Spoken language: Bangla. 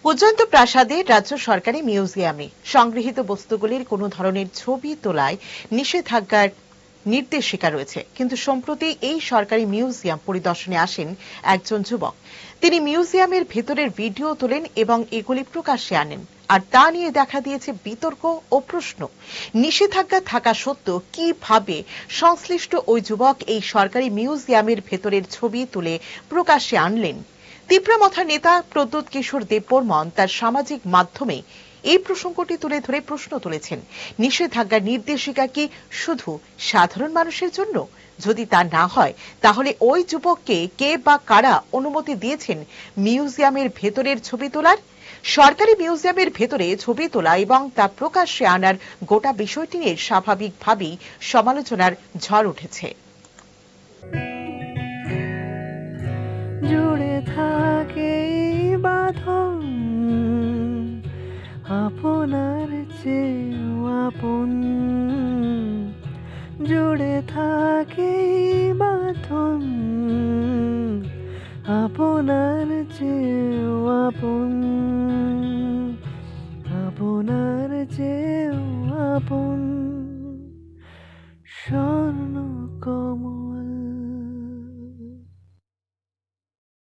পর্যন্ত প্রাসাদে রাজ্য সরকারি মিউজিয়ামে সংগৃহীত বস্তুগুলির কোনো ধরনের ছবি তোলায় নিষেধাজ্ঞার নির্দেশিকা রয়েছে, কিন্তু সম্প্রতি এই সরকারি মিউজিয়াম পরিদর্শনে আসেন একজন যুবক। তিনি মিউজিয়ামের ভেতরের ভিডিও তোলেন এবং এগুলি প্রকাশ্যে আনেন, আর তা নিয়ে দেখা দিয়েছে বিতর্ক ও প্রশ্ন। নিষেধাজ্ঞা থাকা সত্ত্বেও কিভাবে সংশ্লিষ্ট ওই যুবক এই সরকারি মিউজিয়ামের ভেতরের ছবি তুলে প্রকাশ্যে আনলেন? তীব্রমথার নেতা প্রদ্যোৎ কিশোর দেববর্মন তার সামাজিক মাধ্যমে এই প্রসঙ্গটি তুলে ধরে প্রশ্ন তুলেছেন, নিষেধাজ্ঞার নির্দেশিকা কি শুধু সাধারণ মানুষের জন্য? যদি তা না হয়, তাহলে ওই যুবককে কে বা কারা অনুমতি দিয়েছেন মিউজিয়ামের ভেতরের ছবি তোলার? সরকারি মিউজিয়ামের ভেতরে ছবি তোলা এবং তা প্রকাশ্যে আনার গোটা বিষয়টি নিয়ে স্বাভাবিকভাবেই সমালোচনার ঝড় উঠেছে। জুড়ে থাকে বাঁধন আপনার চেয়েও আপন, জুড়ে থাকে বাঁধন আপনার চেয়েও আপন, আপনার চেয়েও আপন।